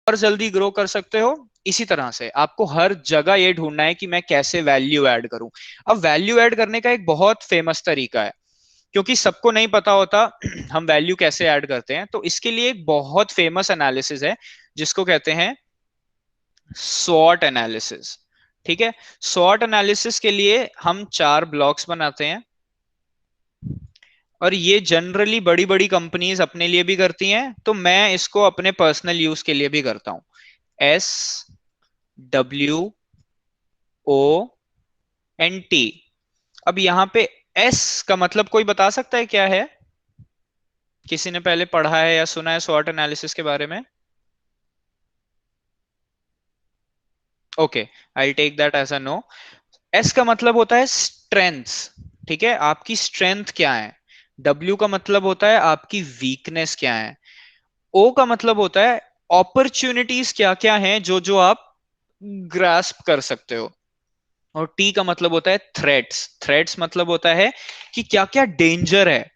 और जल्दी ग्रो कर सकते हो। इसी तरह से आपको हर जगह ये ढूंढना है कि मैं कैसे वैल्यू ऐड करूं। अब वैल्यू ऐड करने का एक बहुत फेमस तरीका है, क्योंकि सबको नहीं पता होता हम वैल्यू कैसे ऐड करते हैं। तो इसके लिए एक बहुत फेमस एनालिसिस है जिसको कहते हैं स्वॉट एनालिसिस। ठीक है। स्वॉट एनालिसिस के लिए हम चार ब्लॉक्स बनाते हैं, और ये जनरली बड़ी बड़ी कंपनीज अपने लिए भी करती हैं, तो मैं इसको अपने पर्सनल यूज के लिए भी करता हूं। एस, डब्ल्यू, ओ, एन, टी। अब यहां पे एस का मतलब कोई बता सकता है क्या है? किसी ने पहले पढ़ा है या सुना है स्वॉट एनालिसिस के बारे में? Okay, I take that as a no. S का मतलब होता है स्ट्रेंथ्स। ठीक है, आपकी स्ट्रेंथ क्या है। डब्ल्यू का मतलब होता है आपकी वीकनेस क्या है। ओ का मतलब होता है अपॉर्चुनिटीज क्या क्या हैं जो जो आप ग्रास्प कर सकते हो। और टी का मतलब होता है थ्रेट्स। थ्रेट्स मतलब होता है कि क्या क्या डेंजर है,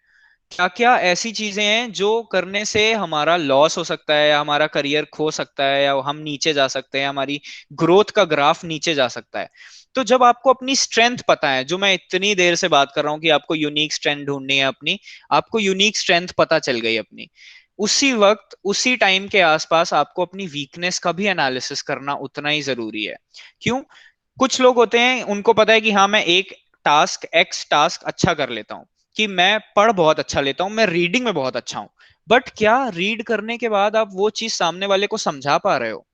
क्या क्या ऐसी चीजें हैं जो करने से हमारा लॉस हो सकता है, या हमारा करियर खो सकता है, या हम नीचे जा सकते हैं, हमारी ग्रोथ का ग्राफ नीचे जा सकता है। तो जब आपको अपनी स्ट्रेंथ पता है, जो मैं इतनी देर से बात कर रहा हूं कि आपको यूनिक स्ट्रेंथ ढूंढनी है अपनी, आपको यूनिक स्ट्रेंथ पता चल गई अपनी, उसी वक्त उसी टाइम के आसपास आपको अपनी वीकनेस का भी एनालिसिस करना उतना ही जरूरी है। क्यों? कुछ लोग होते हैं उनको पता है कि हाँ मैं एक टास्क एक्स टास्क अच्छा कर लेता हूँ, कि मैं पढ़ बहुत अच्छा लेता हूँ, मैं रीडिंग में बहुत अच्छा हूँ। बट क्या रीड करने के बाद आप वो चीज सामने वाले को समझा पा रहे हो?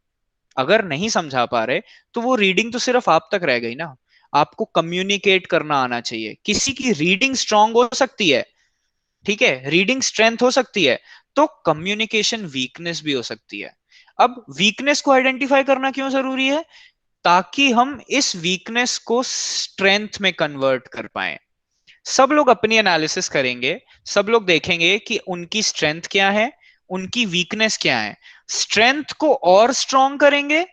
अगर नहीं समझा पा रहे, तो वो रीडिंग तो सिर्फ आप तक रह गई ना। आपको कम्युनिकेट करना आना चाहिए। किसी की रीडिंग स्ट्रांग हो सकती है, ठीक है, रीडिंग स्ट्रेंथ हो सकती है, तो कम्युनिकेशन वीकनेस भी हो सकती है। अब वीकनेस को आइडेंटिफाई करना क्यों जरूरी है? ताकि हम इस वीकनेस को स्ट्रेंथ में कन्वर्ट कर पाए। सब लोग अपनी एनालिसिस करेंगे, सब लोग देखेंगे कि उनकी स्ट्रेंथ क्या है, उनकी वीकनेस क्या है। स्ट्रेंथ को और स्ट्रॉन्ग करेंगे,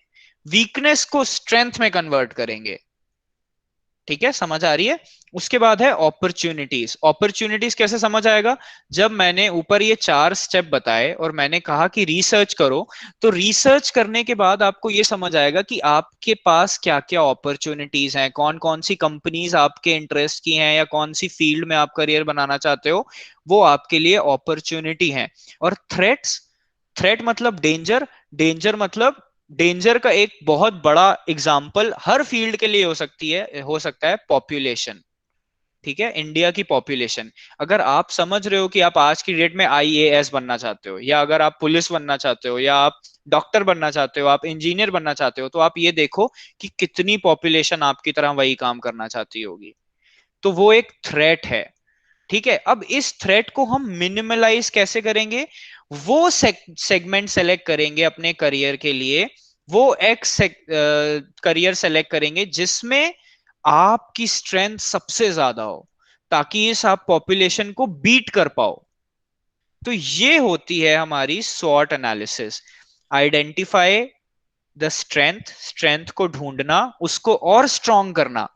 वीकनेस को स्ट्रेंथ में कन्वर्ट करेंगे। ठीक है, समझ आ रही है? उसके बाद है अपॉर्चुनिटीज। अपॉर्चुनिटीज कैसे समझ आएगा? जब मैंने ऊपर ये चार स्टेप बताए और मैंने कहा कि रिसर्च करो, तो रिसर्च करने के बाद आपको ये समझ आएगा कि आपके पास क्या क्या अपॉर्चुनिटीज हैं, कौन कौन सी कंपनीज आपके इंटरेस्ट की हैं, या कौन सी फील्ड में आप करियर बनाना चाहते हो, वो आपके लिए अपॉर्चुनिटी है। और थ्रेट्स, थ्रेट मतलब डेंजर। डेंजर मतलब, डेंजर का एक बहुत बड़ा एग्जाम्पल हर फील्ड के लिए हो सकती है, हो सकता है पॉपुलेशन। ठीक है, इंडिया की पॉपुलेशन। अगर आप समझ रहे हो कि आप आज की डेट में आईएएस बनना चाहते हो, या अगर आप पुलिस बनना चाहते हो, या आप डॉक्टर बनना चाहते हो, आप इंजीनियर बनना चाहते हो, तो आप ये देखो कि कितनी पॉपुलेशन आपकी तरह वही काम करना चाहती होगी। तो वो एक थ्रेट है। ठीक है, अब इस थ्रेट को हम मिनिमलाइज कैसे करेंगे? वो सेगमेंट सेलेक्ट करेंगे अपने करियर के लिए, वो एक्स करियर सेलेक्ट करेंगे जिसमें आपकी स्ट्रेंथ सबसे ज्यादा हो, ताकि इस आप पॉपुलेशन को बीट कर पाओ। तो ये होती है हमारी स्वॉट analysis. Identify the strength, strength को ढूंढना, उसको और स्ट्रॉन्ग करना।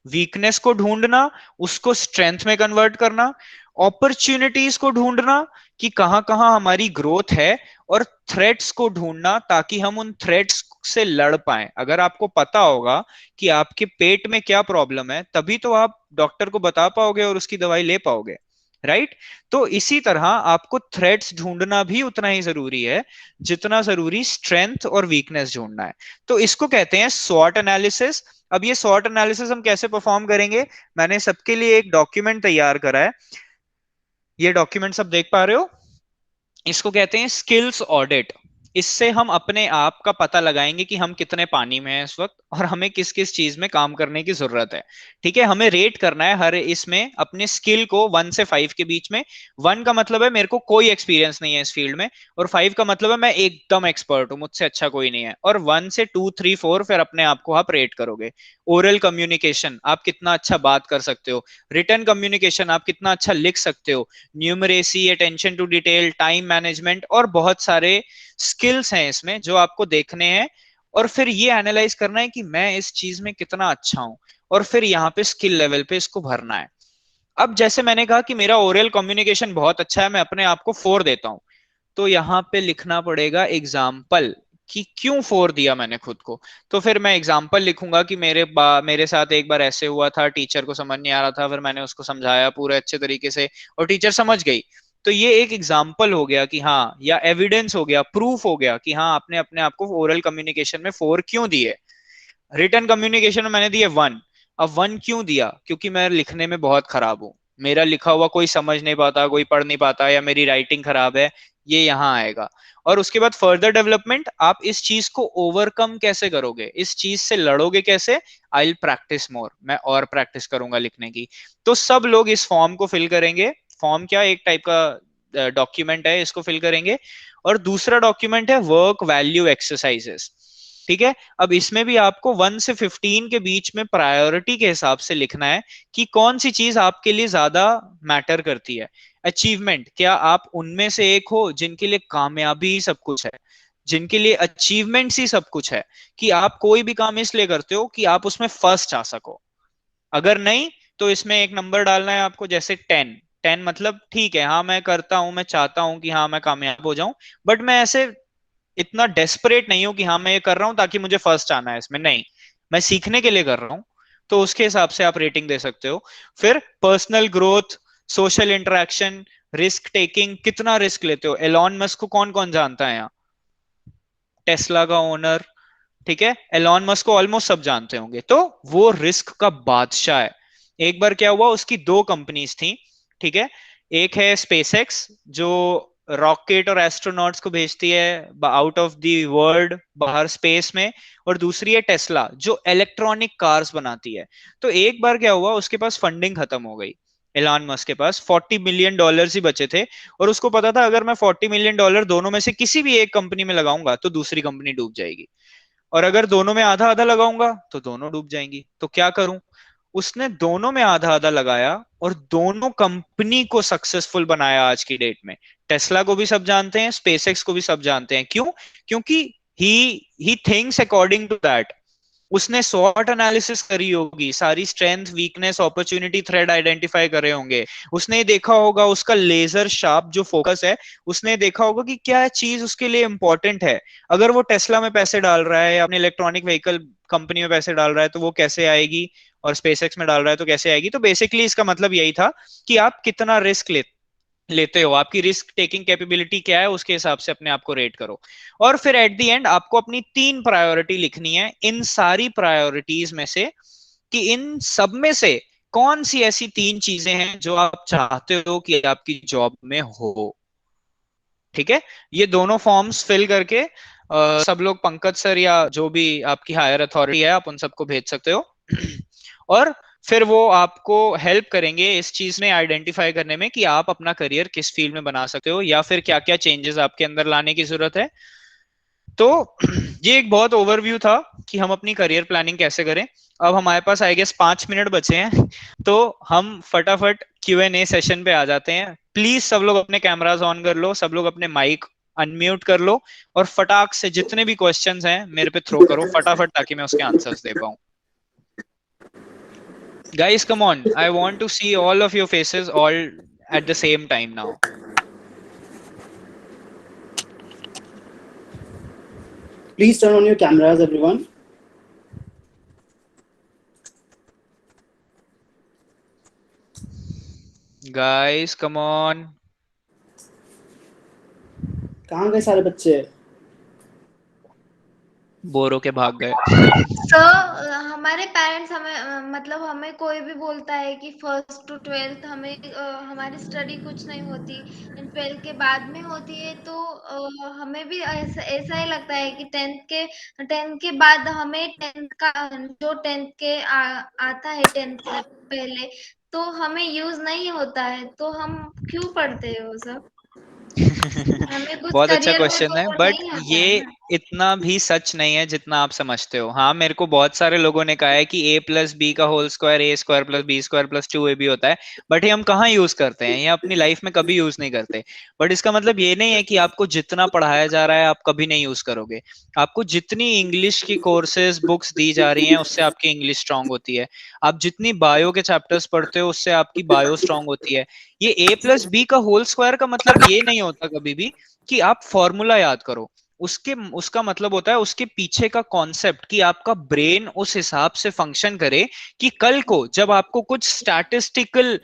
वीकनेस को ढूंढना, उसको स्ट्रेंथ में कन्वर्ट करना। अपॉर्चुनिटीज को ढूंढना कि कहां कहां हमारी ग्रोथ है। और थ्रेट्स को ढूंढना ताकि हम उन थ्रेट्स से लड़ पाए। अगर आपको पता होगा कि आपके पेट में क्या प्रॉब्लम है, तभी तो आप डॉक्टर को बता पाओगे और उसकी दवाई ले पाओगे, राइट? तो इसी तरह आपको थ्रेट्स ढूंढना भी उतना ही जरूरी है जितना जरूरी स्ट्रेंथ और वीकनेस ढूंढना है। तो इसको कहते हैं स्वॉट एनालिसिस। अब ये स्वॉट एनालिसिस हम कैसे परफॉर्म करेंगे? मैंने सबके लिए एक डॉक्यूमेंट तैयार करा है। ये डॉक्यूमेंट सब देख पा रहे हो? इसको कहते हैं स्किल्स ऑडिट। इससे हम अपने आप का पता लगाएंगे कि हम कितने पानी में हैं इस वक्त और हमें किस किस चीज में काम करने की जरूरत है। ठीक है, हमें रेट करना है हर इसमें अपने स्किल को 1 से 5 के बीच में। 1 का मतलब है मेरे को कोई एक्सपीरियंस नहीं है इस फील्ड में, और 5 का मतलब है मैं एकदम एक्सपर्ट हूँ, मुझसे अच्छा कोई नहीं है। और 1 से 2 3 4 फिर अपने आप को आप रेट करोगे। ओरल कम्युनिकेशन, आप कितना अच्छा बात कर सकते हो। रिटन कम्युनिकेशन, आप कितना अच्छा लिख सकते हो। Numeracy, attention to detail, time management, और बहुत सारे स्किल्स हैं इसमें जो आपको देखने हैं। और फिर ये एनालाइज करना है कि मैं इस चीज में कितना अच्छा हूं, और फिर यहाँ पे स्किल लेवल पे इसको भरना है। अब जैसे मैंने कहा कि मेरा ओरल कम्युनिकेशन बहुत अच्छा है, मैं अपने आप को 4 देता हूं, तो यहाँ पे लिखना पड़ेगा एग्जाम्पल कि क्यों 4 दिया मैंने खुद को। तो फिर मैं एग्जाम्पल लिखूंगा कि मेरे साथ एक बार ऐसे हुआ था, टीचर को समझ नहीं आ रहा था, फिर मैंने उसको समझाया पूरे अच्छे तरीके से और टीचर समझ गई। तो ये एक एग्जाम्पल हो गया कि हाँ, या एविडेंस हो गया, प्रूफ हो गया कि हाँ आपने अपने आप को ओरल कम्युनिकेशन में 4 क्यों दिए। रिटर्न कम्युनिकेशन में मैंने दिए 1। अब 1 क्यों दिया? क्योंकि मैं लिखने में बहुत खराब हूं, मेरा लिखा हुआ कोई समझ नहीं पाता, कोई पढ़ नहीं पाता, या मेरी राइटिंग खराब है, ये यहाँ आएगा। और उसके बाद फर्दर डेवलपमेंट, आप इस चीज को ओवरकम कैसे करोगे, इस चीज से लड़ोगे कैसे? आई विल प्रैक्टिस मोर, मैं और प्रैक्टिस करूंगा लिखने की। तो सब लोग इस फॉर्म को फिल करेंगे। फॉर्म क्या, एक टाइप का डॉक्यूमेंट है, इसको फिल करेंगे। और दूसरा डॉक्यूमेंट है वर्क वैल्यू एक्सरसाइजेस। ठीक है, अब इसमें भी आपको 1 से 15 के बीच में प्रायोरिटी के हिसाब से लिखना है कि कौन सी चीज आपके लिए ज्यादा मैटर करती है। अचीवमेंट, क्या आप उनमें से एक हो जिनके लिए कामयाबी ही सब कुछ है, जिनके लिए अचीवमेंट्स ही सब कुछ है, कि आप कोई भी काम इसलिए करते हो कि आप उसमें फर्स्ट आ सको। अगर नहीं, तो इसमें एक नंबर डालना है आपको, जैसे 10। 10 मतलब ठीक है, हाँ मैं करता हूं, मैं चाहता हूं कि हाँ मैं कामयाब हो जाऊं, बट मैं ऐसे इतना डेस्परेट नहीं हूं कि हाँ मैं ये कर रहा हूं ताकि मुझे फर्स्ट आना है इसमें, नहीं, मैं सीखने के लिए कर रहा हूं। तो उसके हिसाब से आप रेटिंग दे सकते हो। फिर personal growth, social interaction, risk taking, कितना रिस्क लेते हो। एलॉन मस्क को कौन कौन जानता है यहाँ? टेस्ला का ओनर। ठीक है, एलॉन मस्क को ऑलमोस्ट सब जानते होंगे, तो वो रिस्क का बादशाह है। एक बार क्या हुआ, उसकी 2 कंपनीज थी। ठीक है, एक है स्पेसएक्स जो रॉकेट और एस्ट्रोनॉट्स को भेजती है आउट ऑफ द वर्ल्ड, बाहर स्पेस में। और दूसरी है टेस्ला जो इलेक्ट्रॉनिक कार्स बनाती है। तो एक बार क्या हुआ, उसके पास फंडिंग खत्म हो गई। एलॉन मस्क के पास $40 मिलियन ही बचे थे, और उसको पता था अगर मैं $40 मिलियन दोनों में से किसी भी एक कंपनी में लगाऊंगा तो दूसरी कंपनी डूब जाएगी, और अगर दोनों में आधा आधा लगाऊंगा तो दोनों डूब जाएंगी। तो क्या करूं? उसने दोनों में आधा आधा लगाया और दोनों कंपनी को सक्सेसफुल बनाया आज की डेट में। टेस्ला को भी सब जानते हैं, स्पेसएक्स को भी सब जानते हैं। क्यों? क्योंकि he he thinks according to that. उसने स्वॉट एनालिसिस करी होगी, सारी strength, weakness, opportunity, threat identify करे होंगे। उसने देखा होगा उसका लेजर शार्प जो फोकस है, उसने देखा होगा कि क्या चीज उसके लिए इंपॉर्टेंट है। अगर वो टेस्ला में पैसे डाल रहा है या अपने इलेक्ट्रॉनिक व्हीकल कंपनी में पैसे डाल रहा है तो वो कैसे आएगी, और स्पेसएक्स में डाल रहा है तो कैसे आएगी। तो बेसिकली इसका मतलब यही था कि आप कितना रिस्क लेते हो, आपकी रिस्क टेकिंग कैपेबिलिटी क्या है, उसके हिसाब से अपने आप को रेट करो। और फिर एट द एंड आपको अपनी 3 प्रायोरिटी लिखनी है इन सारी प्रायोरिटीज में से, कि इन सब में से कौन सी ऐसी 3 चीजें हैं जो आप चाहते हो कि आपकी जॉब में हो। ठीक है, ये दोनों फॉर्म्स फिल करके सब लोग, पंकज सर या जो भी आपकी हायर अथॉरिटी है, आप उन सबको भेज सकते हो। और फिर वो आपको हेल्प करेंगे इस चीज में आइडेंटिफाई करने में कि आप अपना करियर किस फील्ड में बना सकते हो, या फिर क्या क्या चेंजेस आपके अंदर लाने की जरूरत है। तो ये एक बहुत ओवरव्यू था कि हम अपनी करियर प्लानिंग कैसे करें। अब हमारे पास आई गेस 5 मिनट बचे हैं, तो हम फटाफट Q&A सेशन पे आ जाते हैं। प्लीज सब लोग अपने कैमरास ऑन कर लो, सब लोग अपने माइक अनम्यूट कर लो, और फटाक से जितने भी क्वेश्चंस हैं मेरे पे थ्रो करो फटाफट, ताकि मैं उसके आंसर्स दे पाऊं। Guys, come on. I want to see all of your faces all at the same time now. Please turn on your cameras, everyone. Guys, come on. कहाँ गए सारे बच्चे? बोर होके भाग गए। सो हमारे पेरेंट्स हमें मतलब हमें कोई भी बोलता है कि फर्स्ट टू ट्वेल्थ हमें हमारी स्टडी कुछ नहीं होती, एंड ट्वेल्थ के बाद में होती है, तो हमें भी ऐसा ऐसा ही लगता है कि टेंथ के बाद हमें टेंथ का जो टेंथ के आता है टेंथ से पहले, तो हमें यूज नहीं होता है, तो हम क्यों पढ़ते हैं वो सब? हमें कुछ बहुत अच्छा करियर में क्वेश्चन तो है, वो बट नहीं आता ये है ना। इतना भी सच नहीं है जितना आप समझते हो। हाँ, मेरे को बहुत सारे लोगों ने कहा है कि ए प्लस बी का whole square A square plus B square plus two A B होता है, बट ये हम कहाँ यूज करते हैं, ये अपनी लाइफ में कभी यूज नहीं करते। बट इसका मतलब ये नहीं है कि आपको जितना पढ़ाया जा रहा है आप कभी नहीं यूज करोगे। आपको जितनी इंग्लिश की कोर्सेज बुक्स दी जा रही हैं उससे आपकी इंग्लिश स्ट्रांग होती है। आप जितनी बायो के चैप्टर्स पढ़ते हो उससे आपकी बायो स्ट्रांग होती है। ये ए प्लस बी का होल स्क्वायर का मतलब ये नहीं होता कभी भी कि आप फॉर्मूला याद करो। उसके उसका मतलब होता है उसके पीछे का कॉन्सेप्ट, कि आपका ब्रेन उस हिसाब से फंक्शन करे कि कल को जब आपको कुछ स्टैटिस्टिकल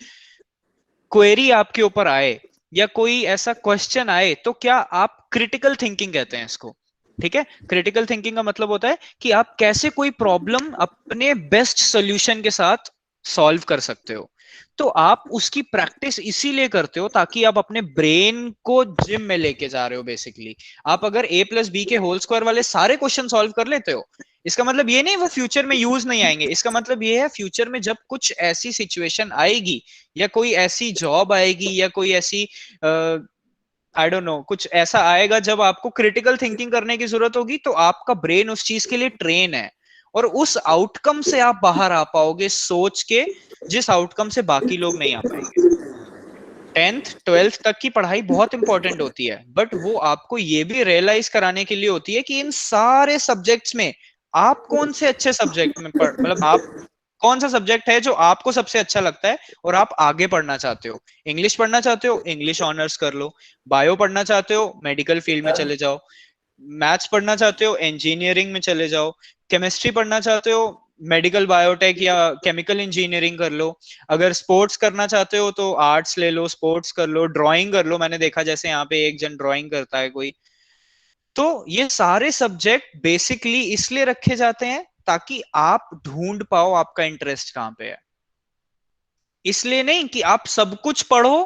क्वेरी आपके ऊपर आए या कोई ऐसा क्वेश्चन आए तो क्या आप क्रिटिकल थिंकिंग कहते हैं इसको। ठीक है, क्रिटिकल थिंकिंग का मतलब होता है कि आप कैसे कोई प्रॉब्लम अपने बेस्ट सोल्यूशन के साथ सॉल्व कर सकते हो। तो आप उसकी प्रैक्टिस इसीलिए करते हो ताकि आप अपने ब्रेन को जिम में लेके जा रहे हो बेसिकली। आप अगर ए प्लस बी के होल स्क्वायर वाले सारे क्वेश्चन सॉल्व कर लेते हो, इसका मतलब ये नहीं वो फ्यूचर में यूज नहीं आएंगे। इसका मतलब ये है फ्यूचर में जब कुछ ऐसी सिचुएशन आएगी या कोई ऐसी जॉब आएगी या कोई ऐसी आई डोंट नो कुछ ऐसा आएगा जब आपको क्रिटिकल थिंकिंग करने की जरूरत होगी, तो आपका ब्रेन उस चीज के लिए ट्रेन है और उस आउटकम से आप बाहर आ पाओगे सोच के, जिस आउटकम से बाकी लोग नहीं आ पाएंगे। टेंथ ट्वेल्थ तक की पढ़ाई बहुत इंपॉर्टेंट होती है, बट वो आपको ये भी रियलाइज कराने के लिए होती है कि इन सारे सब्जेक्ट्स में आप कौन से अच्छे सब्जेक्ट में पढ़, मतलब आप कौन सा सब्जेक्ट है जो आपको सबसे अच्छा लगता है और आप आगे पढ़ना चाहते हो। इंग्लिश पढ़ना चाहते हो, इंग्लिश ऑनर्स कर लो। बायो पढ़ना चाहते हो, मेडिकल फील्ड में चले जाओ। मैथ्स पढ़ना चाहते हो, इंजीनियरिंग में चले जाओ। केमिस्ट्री पढ़ना चाहते हो, मेडिकल बायोटेक या केमिकल इंजीनियरिंग कर लो। अगर स्पोर्ट्स करना चाहते हो तो आर्ट्स ले लो, स्पोर्ट्स कर लो, ड्राइंग कर लो। मैंने देखा जैसे यहाँ पे एक जन ड्राइंग करता है कोई। तो ये सारे सब्जेक्ट बेसिकली इसलिए रखे जाते हैं ताकि आप ढूंढ पाओ आपका इंटरेस्ट कहाँ पे है। इसलिए नहीं कि आप सब कुछ पढ़ो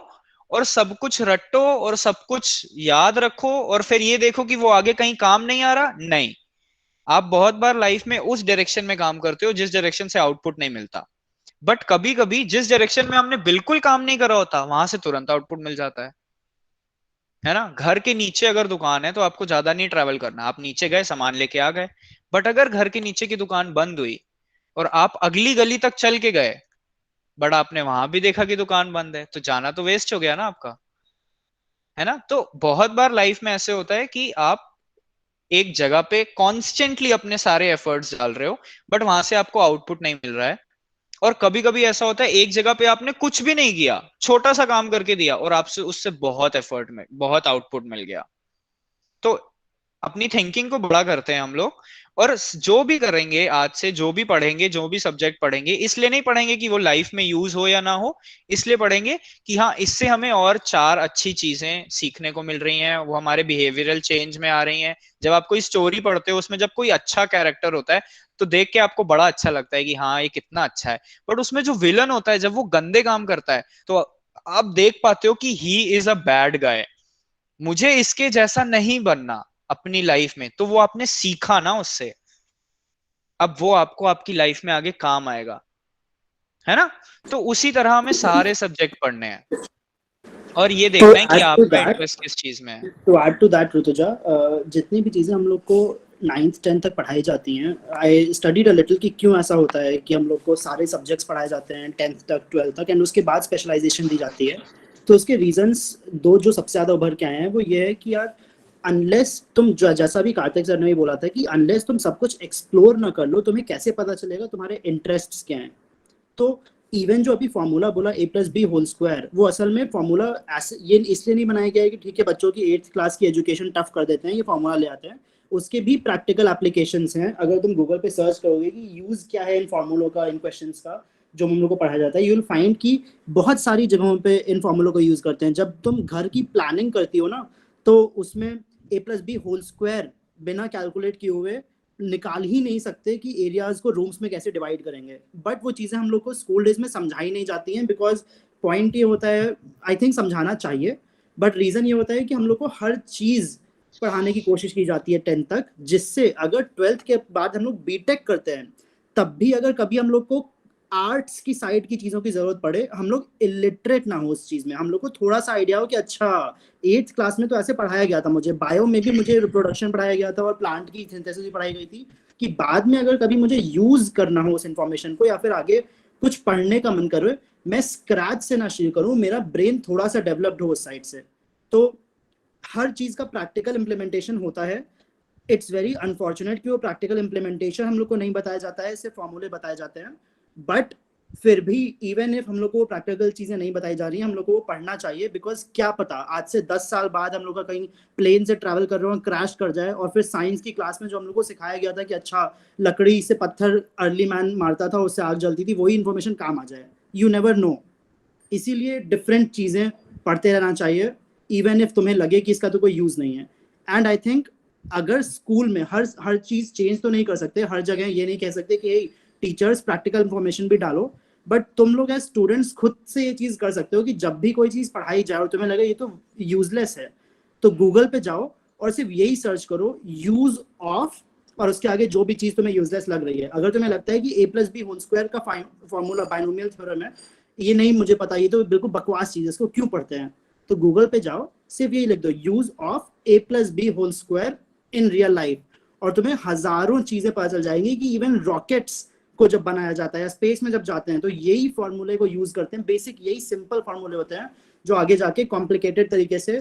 और सब कुछ रटो और सब कुछ याद रखो और फिर ये देखो कि वो आगे कहीं काम नहीं आ रहा। नहीं, आप बहुत बार लाइफ में उस डायरेक्शन में काम करते हो जिस डायरेक्शन से आउटपुट नहीं मिलता, बट कभी कभी जिस डायरेक्शन में हमने बिल्कुल काम नहीं करा होता वहां से तुरंत आउटपुट मिल जाता है ना। घर के नीचे अगर दुकान है तो आपको ज्यादा नहीं ट्रैवल करना, आप नीचे गए सामान लेके आ गए। बट अगर घर के नीचे की दुकान बंद हुई और आप अगली गली तक चल के गए, बट आपने वहां भी देखा कि दुकान बंद है, तो जाना तो वेस्ट हो गया ना आपका, है ना। तो बहुत बार लाइफ में ऐसे होता है कि आप एक जगह पे कॉन्स्टेंटली अपने सारे एफर्ट्स डाल रहे हो, बट वहां से आपको आउटपुट नहीं मिल रहा है। और कभी कभी ऐसा होता है एक जगह पे आपने कुछ भी नहीं किया, छोटा सा काम करके दिया और आपसे उससे बहुत एफर्ट में बहुत आउटपुट मिल गया। तो अपनी थिंकिंग को बड़ा करते हैं हम लोग। और जो भी करेंगे आज से, जो भी पढ़ेंगे, जो भी सब्जेक्ट पढ़ेंगे, इसलिए नहीं पढ़ेंगे कि वो लाइफ में यूज हो या ना हो। इसलिए पढ़ेंगे कि हाँ इससे हमें और चार अच्छी चीजें सीखने को मिल रही हैं, वो हमारे बिहेवियरल चेंज में आ रही हैं। जब आप कोई स्टोरी पढ़ते हो उसमें जब कोई अच्छा कैरेक्टर होता है तो देख के आपको बड़ा अच्छा लगता है कि हाँ ये कितना अच्छा है। बट उसमें जो विलन होता है जब वो गंदे काम करता है तो आप देख पाते हो कि he is a bad guy, मुझे इसके जैसा नहीं बनना अपनी लाइफ में। तो वो आपने सीखा ना उससे, अब वो आपको आपकी लाइफ में आगे काम आएगा, है ना। तो उसी तरह हमें सारे सब्जेक्ट पढ़ने हैं और ये तो देखना है कि एड टू आपका दैट इंटरेस्ट किस चीज में है। To add to that Rutuja, जितनी भी चीज़ें हम लोग को 9th 10th तक पढ़ाई जाती हैं, आई स्टडीड अ लिटिल कि क्यों ऐसा होता है कि हम लोग को सारे सब्जेक्ट्स पढ़ाए जाते हैं 10th तक 12th तक एंड उसके बाद स्पेशलाइजेशन दी जाती है। तो उसके रीजंस दो जो सबसे ज़्यादा उभर के आए हैं वो ये है कि यार अनलेस तुम जैसा भी कार्तिक सर ने भी बोला था कि अनलेस तुम सब कुछ एक्सप्लोर ना कर लो तुम्हें कैसे पता चलेगा तुम्हारे इंटरेस्ट्स क्या हैं। तो इवन जो अभी फॉर्मूला बोला ए प्लस बी होल स्क्वायर, वो असल में फॉर्मूला ऐसे ये इसलिए नहीं बनाया गया है कि ठीक है बच्चों की 8th क्लास की एजुकेशन टफ कर देते हैं ये फॉर्मूला ले आते हैं। उसके भी प्रैक्टिकल एप्लीकेशंस हैं। अगर तुम गूगल पे सर्च करोगे कि यूज क्या है इन फॉर्मूलों का, इन क्वेश्चंस का जो हम लोग को पढ़ाया जाता है, यू विल फाइंड कि बहुत सारी जगहों पे इन फॉर्मूलों को यूज करते हैं। जब तुम घर की प्लानिंग करती हो ना तो उसमें ए प्लस बी होल स्क्वायर बिना कैलकुलेट किए हुए निकाल ही नहीं सकते कि एरियाज को रूम्स में कैसे डिवाइड करेंगे, बट वो चीज़ें हम लोग को स्कूल डेज में समझाई नहीं जाती हैं, बिकॉज पॉइंट ये होता है, आई थिंक समझाना चाहिए, बट रीज़न ये होता है कि हम लोग को हर चीज़ पढ़ाने की कोशिश की जाती है 10th तक, जिससे अगर 12th के बाद हम लोग बीटेक करते हैं, तब भी अगर कभी हम लोग को आर्ट्स की साइड की चीज़ों की ज़रूरत पड़े, हम लोग इलिटरेट ना हो उस चीज़ में, हम लोग को थोड़ा सा आइडिया हो कि अच्छा 8th क्लास में तो ऐसे पढ़ाया गया था, मुझे बायो में भी मुझे रिप्रोडक्शन पढ़ाया गया था और प्लांट की सिंथेसिस भी पढ़ाई गई थी, कि बाद में अगर कभी मुझे यूज करना हो उस इंफॉर्मेशन को या फिर आगे कुछ पढ़ने का मन करे, मैं स्क्रैच से ना शुरू करूँ, मेरा ब्रेन थोड़ा सा डेवलप्ड हो उस साइड से। तो हर चीज का प्रैक्टिकल इम्प्लीमेंटेशन होता है। इट्स वेरी अनफॉर्चुनेट कि वो प्रैक्टिकल इम्प्लीमेंटेशन हम लोग को नहीं बताया जाता है, सिर्फ फॉर्मूले बताए जाते हैं, बट फिर भी इवन इफ हम लोग को प्रैक्टिकल चीजें नहीं बताई जा रही हैं, हम लोग को वो पढ़ना चाहिए, बिकॉज क्या पता आज से 10 साल बाद हम लोग का कहीं प्लेन से ट्रैवल कर रहे हो क्रैश कर जाए, और फिर साइंस की क्लास में जो हम लोग को सिखाया गया था कि अच्छा लकड़ी से पत्थर अर्ली मैन मारता था, उससे आग जलती थी, वही इन्फॉर्मेशन काम आ जाए, यू नेवर नो। इसीलिए डिफरेंट चीजें पढ़ते रहना चाहिए, इवन इफ तुम्हें लगे कि इसका तो कोई यूज नहीं है। एंड आई थिंक अगर स्कूल में हर चीज चेंज तो नहीं कर सकते, हर जगह ये नहीं कह सकते कि टीचर्स प्रैक्टिकल इंफॉर्मेशन भी डालो, बट तुम लोग एज स्टूडेंट्स खुद से ये चीज कर सकते हो कि जब भी कोई चीज पढ़ाई जाए और तुम्हें लगे ये तो यूजलेस है, तो गूगल पे जाओ और सिर्फ यही सर्च करो यूज ऑफ, और उसके आगे जो भी चीज तुम्हें यूजलेस लग रही है। अगर तुम्हें लगता है कि a+b² का फॉर्मूला बाइनोमियल थ्योरम है, ये नहीं मुझे पता, ये तो बिल्कुल बकवास चीज है, इसको क्यों पढ़ते हैं, तो गूगल पे जाओ, सिर्फ यही लिख दो use of a+b² in real life, और तुम्हें हजारों चीजें पता चल जाएंगी कि इवन रॉकेट्स को जब बनाया जाता है या स्पेस में जब जाते हैं तो यही फॉर्मूले को यूज करते हैं, बेसिक यही सिंपल फॉर्मूले होते हैं जो आगे जाके कॉम्प्लिकेटेड तरीके से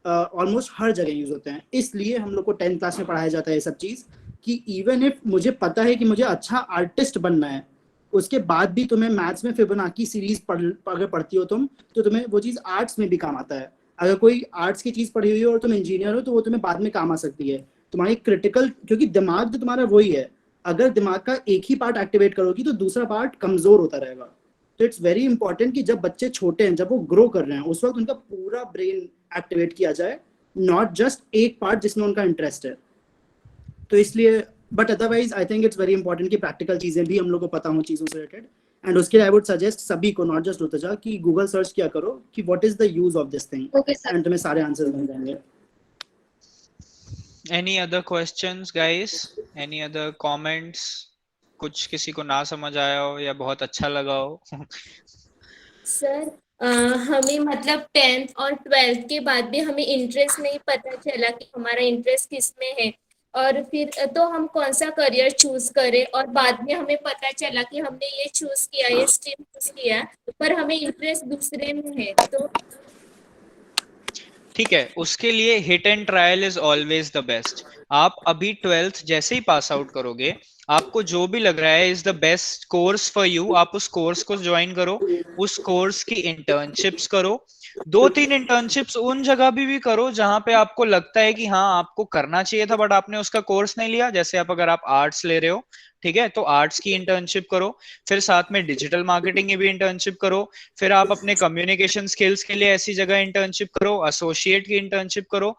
ऑलमोस्ट हर जगह यूज होते हैं। इसलिए हम लोग को 10th क्लास में पढ़ाया जाता है ये सब चीज, कि इवन इफ मुझे पता है कि मुझे अच्छा आर्टिस्ट बनना है, उसके बाद भी तुम्हें मैथ्स में फिबोनाची सीरीज अगर पढ़ती हो तुम, तो तुम्हें वो चीज आर्ट्स में भी काम आता है। अगर कोई आर्ट्स की चीज पढ़ी हुई हो और तुम इंजीनियर हो, तो वो तुम्हें बाद में काम आ सकती है, तुम्हारी क्रिटिकल, क्योंकि दिमाग तो तुम्हारा वही है, अगर दिमाग का एक ही पार्ट एक्टिवेट करोगी तो दूसरा पार्ट कमजोर होता रहेगा। तो इट्स वेरी इंपॉर्टेंट कि जब बच्चे छोटे हैं, जब वो ग्रो कर रहे हैं, उस वक्त उनका पूरा ब्रेन एक्टिवेट किया जाए, नॉट जस्ट एक पार्ट जिसमें उनका इंटरेस्ट है। तो इसलिए, but otherwise I think it's very important कि प्रैक्टिकल चीजें भी हम लोग को पता हो चीजों से रिलेटेड, एंड उसके लिए आई वुड सजेस्ट सभी को, नॉट जस्ट रुतजा, कि गूगल सर्च किया करो कि what is the use of this thing, and तुम्हें सारे आंसर मिल जाएंगे। Any other questions guys? Any other comments? कुछ किसी को ना समझ आया हो या बहुत अच्छा लगा हो? सर हमें मतलब 10th और 12th के बाद भी हमें इंटरेस्ट नहीं पता चला कि हमारा इंटरेस्ट किस में है, और फिर तो हम कौन सा करियर चूज करें, और बाद में हमें पता चला कि हमने ये चूज किया, ये स्ट्रीम चूज किया, पर हमें इंटरेस्ट दूसरे में है। तो ठीक है, उसके लिए hit and trial is always the best. आप अभी 12th जैसे ही पास आउट करोगे, आपको जो भी लग रहा है is the best course for you, आप उस कोर्स को ज्वाइन करो, उस कोर्स की इंटर्नशिप्स करो, 2-3 इंटर्नशिप्स उन जगह भी करो जहां पे आपको लगता है कि हाँ आपको करना चाहिए था बट आपने उसका कोर्स नहीं लिया। जैसे अगर आप आर्ट्स ले रहे हो, ठीक है, तो आर्ट्स की इंटर्नशिप करो, फिर साथ में डिजिटल मार्केटिंग की भी इंटर्नशिप करो, फिर आप अपने कम्युनिकेशन स्किल्स के लिए ऐसी जगह इंटर्नशिप करो, एसोसिएट की इंटर्नशिप करो,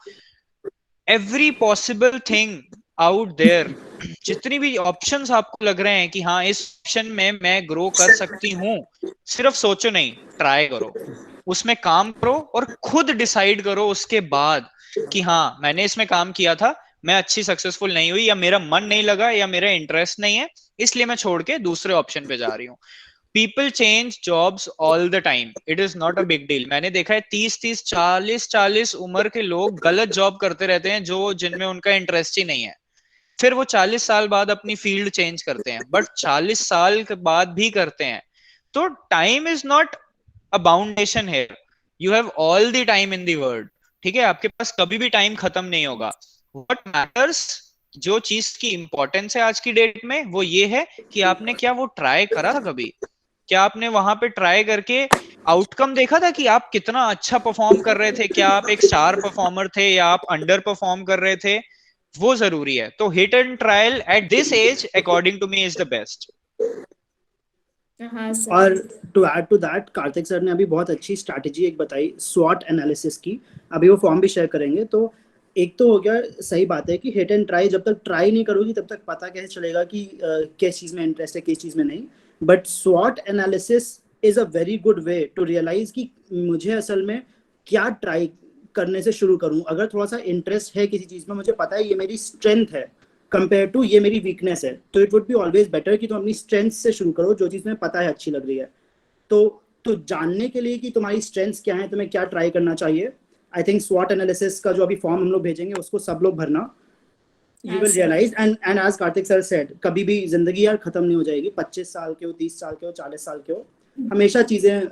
every possible thing out there. जितनी भी ऑप्शंस आपको लग रहे हैं कि हाँ इस ऑप्शन में मैं ग्रो कर सकती हूँ, सिर्फ सोचो नहीं, ट्राई करो, उसमें काम करो और खुद डिसाइड करो उसके बाद कि हाँ मैंने इसमें काम किया था, मैं अच्छी सक्सेसफुल नहीं हुई, या मेरा मन नहीं लगा, या मेरा इंटरेस्ट नहीं है, इसलिए मैं छोड़ के दूसरे ऑप्शन पे जा रही हूँ। People change jobs all the time, it is not a big deal. मैंने देखा है 30-30, 40-40 उम्र के लोग गलत जॉब करते रहते हैं जो जिनमें उनका इंटरेस्ट ही नहीं है, फिर वो 40 साल बाद अपनी फील्ड चेंज करते हैं, बट 40 साल के बाद भी करते हैं। तो टाइम इज नॉट अ बाउंडेशन है, you have all the time in the world, ठीक है, आपके पास कभी भी टाइम खत्म नहीं होगा। व्हाट मैटर्स, जो चीज की इंपॉर्टेंस है आज की डेट में, वो ये है कि आपने क्या वो ट्राई करा था कभी, क्या आपने वहां पे ट्राई करके आउटकम देखा था कि आप कितना अच्छा परफॉर्म कर रहे थे, क्या आप एक स्टार परफॉर्मर थे या आप अंडर परफॉर्म कर रहे थे, वो जरूरी है। तो hit and trial at this age according to me is the best. हाँ सर। और to add to that, Kartik sir ने अभी बहुत अच्छी स्ट्रैटेजी एक बताई स्वॉट एनालिसिस की, अभी वो फॉर्म भी शेयर करेंगे। तो एक तो हो गया, सही बात है कि हिट एंड ट्राई, जब तक ट्राई नहीं करोगी तब तक पता कैसे चलेगा कि किस चीज़ में इंटरेस्ट है किस चीज़ में नहीं। बट स्वॉट analysis is a very good way to realize कि मुझे असल में क्या ट्राई करने से शुरू करूं। अगर थोड़ा सा इंटरेस्ट है किसी चीज़ में, मुझे पता है ये मेरी स्ट्रेंथ है कंपेयर टू ये मेरी वीकनेस है, तो it would be always better कि तुम अपनी स्ट्रेंथ से शुरू करो, जो चीज़ तुम्हें पता है अच्छी लग रही है। तो जानने के लिए कि तुम्हारी स्ट्रेंथ्स क्या है, तुम्हें क्या ट्राई करना चाहिए, आई थिंक स्वॉट एनालिसिस का जो अभी फॉर्म हम लोग भेजेंगे उसको सब लोग भरना। यू हाँ will sir. Realise, and as Kartik sir said, कभी भी जिंदगी यार खत्म नहीं हो जाएगी। 25 साल के हो, 30 साल के हो, 40 साल के हो, हमेशा चीज़ें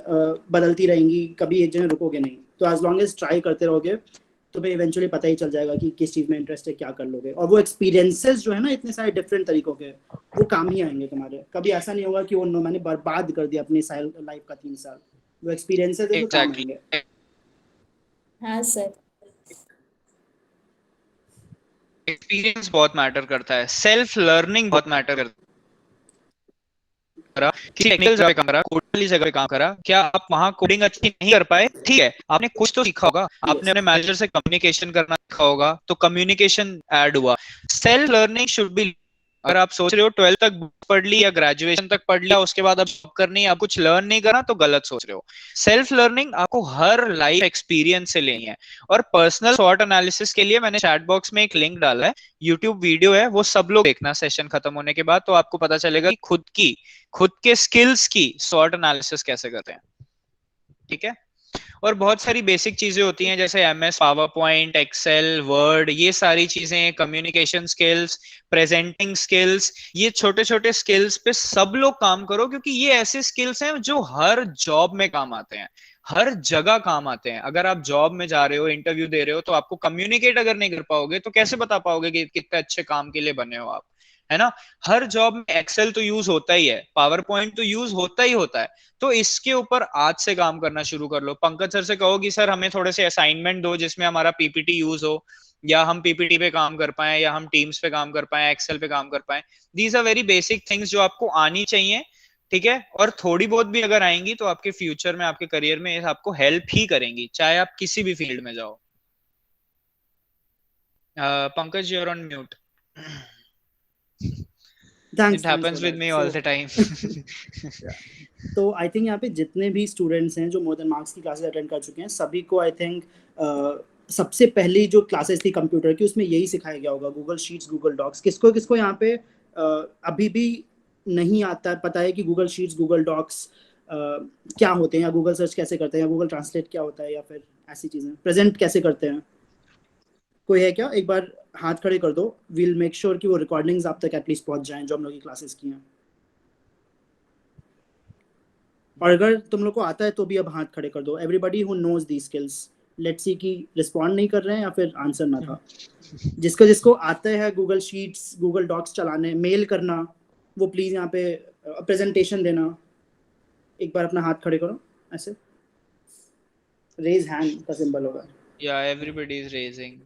बदलती रहेंगी, कभी एक जगह रुकोगे नहीं। तो एज लॉन्ग एज ट्राई करते रहोगे तुम्हें इवेंचुअली पता ही चल जाएगा कि किस चीज़ में इंटरेस्ट है, क्या कर लोगे। और वो एक्सपीरियंसेस जो है ना इतने सारे डिफरेंट तरीकों के, वो काम ही आएंगे तुम्हारे। कभी ऐसा नहीं होगा कि वो नो मैंने बर्बाद कर दिया अपनी लाइफ का 3 साल। वो एक्सपीरियंसेस है जो काम एग्जैक्टली आएंगे। हाँ सर। एक्सपीरियंस बहुत मैटर करता है, सेल्फ लर्निंग बहुत मैटर करता है। किसी टेक्निकल जगह पे काम करा, कोडिंग वाली जगह पे काम करा, क्या आप वहां कोडिंग अच्छी नहीं कर पाए, ठीक है, आपने कुछ तो सीखा होगा, आपने यस, अपने मैनेजर से कम्युनिकेशन करना सीखा होगा, तो कम्युनिकेशन ऐड हुआ। सेल्फ लर्निंग शुड बी, अगर आप सोच रहे हो 12th तक पढ़ ली या ग्रेजुएशन तक पढ़ लिया उसके बाद अब जॉब करनी है, आप कुछ लर्न नहीं करा, तो गलत सोच रहे हो। सेल्फ लर्निंग आपको हर लाइफ एक्सपीरियंस से लेनी है। और पर्सनल स्वॉट एनालिसिस के लिए मैंने चैट बॉक्स में एक लिंक डाला है, यूट्यूब वीडियो है, वो सब लोग देखना सेशन खत्म होने के बाद, तो आपको पता चलेगा कि खुद के स्किल्स की स्वॉट एनालिसिस कैसे करते हैं। ठीक है। और बहुत सारी बेसिक चीजें होती हैं जैसे MS PowerPoint, Excel, Word, ये सारी चीजें, कम्युनिकेशन स्किल्स, प्रेजेंटिंग स्किल्स, ये छोटे छोटे स्किल्स पे सब लोग काम करो, क्योंकि ये ऐसे स्किल्स हैं जो हर जॉब में काम आते हैं, हर जगह काम आते हैं। अगर आप जॉब में जा रहे हो, इंटरव्यू दे रहे हो, तो आपको कम्युनिकेट अगर नहीं कर पाओगे तो कैसे बता पाओगे कि कितने अच्छे काम के लिए बने हो आप, है ना। हर जॉब में एक्सेल तो यूज होता ही है, पावर पॉइंट तो यूज होता ही होता है। तो इसके ऊपर आज से काम करना शुरू कर लो। पंकज सर से कहो कि सर हमें थोड़े से असाइनमेंट दो जिसमें हमारा पीपीटी यूज हो, या हम पीपीटी पे काम कर पाए, या हम टीम्स पे काम कर पाए, एक्सेल पे काम कर पाए। These are very basic things जो आपको आनी चाहिए। ठीक है। और थोड़ी बहुत भी अगर आएंगी तो आपके फ्यूचर में, आपके करियर में आपको हेल्प ही करेंगी, चाहे आप किसी भी फील्ड में जाओ। Pankaj, you're on mute. Thanks it thanks for happens with that. Me all the time. तो आई थिंक यहाँ पे जितने भी स्टूडेंट्स हैं जो मोर देन मार्क्स की क्लासेस अटेंड कर चुके हैं, सभी को आई थिंक सबसे पहली जो क्लासेस थी कंप्यूटर की, उसमें यही सिखाया गया होगा, गूगल शीट्स, गूगल डॉक्स। किसको किसको यहाँ पे अभी भी नहीं आता पता है कि गूगल शीट्स, गूगल डॉक्स क्या होते हैं, या गूगल सर्च कैसे करते हैं, या गूगल ट्रांसलेट क्या होता है, या फिर ऐसी चीज़ें प्रेजेंट कैसे करते हैं? कोई है क्या? एक बार हाथ खड़े कर दो। वील मेक श्योर कि वो रिकॉर्डिंग्स आप तक एटलीस्ट पहुंच जाएं जो हम लोग की क्लासेस की हैं। और अगर तुम लोग को आता है तो भी अब हाथ खड़े कर दो। Everybody who knows the skills. Let's see कि रिस्पॉन्ड नहीं कर रहे हैं या फिर आंसर ना था। जिसको जिसको आता है गूगल शीट्स, गूगल डॉक्स चलाने, मेल करना, वो प्लीज यहाँ पे प्रेजेंटेशन देना, एक बार अपना हाथ खड़े करो ऐसे, रेज हैंड का सिंबल होगा। Yeah, everybody is raising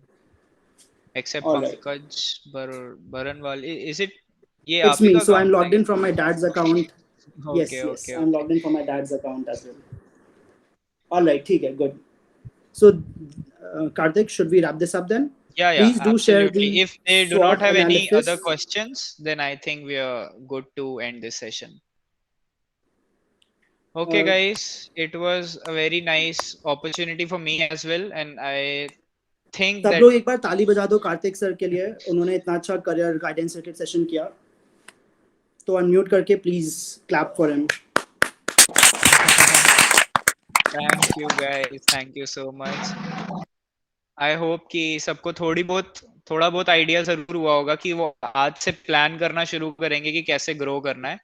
except alright, Pankaj Baranwal. Is it? ये it's आप ही me. का So I'm अकाउंट logged है in from my dad's account. क्या? Yes, okay yes, okay I'm okay. logged in from my dad's account as well. All right, ठीक है, good. So, Karthik, should we wrap this up then? Yeah, Please do share the absolutely. If they do not SWOT have any analysis. other questions, then I think we are good to end this session. Okay, Uh, guys, it was a very nice opportunity for me as well, and I think सब that लोग एक बार ताली बजा दो Kartik sir के लिए, उन्होंने इतना अच्छा करियर गाइडेंस रिलेटेड सेशन किया। तो अनम्यूट करके please clap for him. thank you guys, thank you so much. I hope कि सबको थोड़ा बहुत आइडिया जरूर हुआ होगा कि वो आज से प्लान करना शुरू करेंगे कि कैसे ग्रो करना है।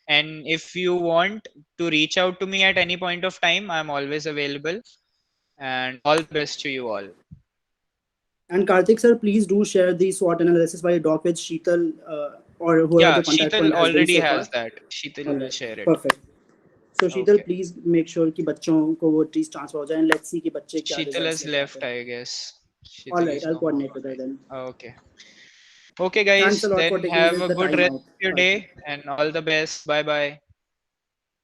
And if you want to reach out to me at any point of time, I am always available, and all the best to you all. And Karthik sir, please do share the SWOT analysis by doc with Sheetal or whoever Yeah, the contact Sheetal point has been already so far. has that. Sheetal All will right, share it. perfect. So Sheetal, Okay. please make sure कि बच्चों को वो चीज transfer हो जाए, and let's see कि बच्चे क्या Sheetal results has लेके आते left, हैं। I guess. All Sheetal right, is I'll no more coordinate with her then. online. Okay. Okay, Thanks a guys. lot for Then taking have a the good time rest out, of your Karthik. day and all the best. Bye bye.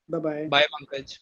Bye bye. Bye, Pankaj.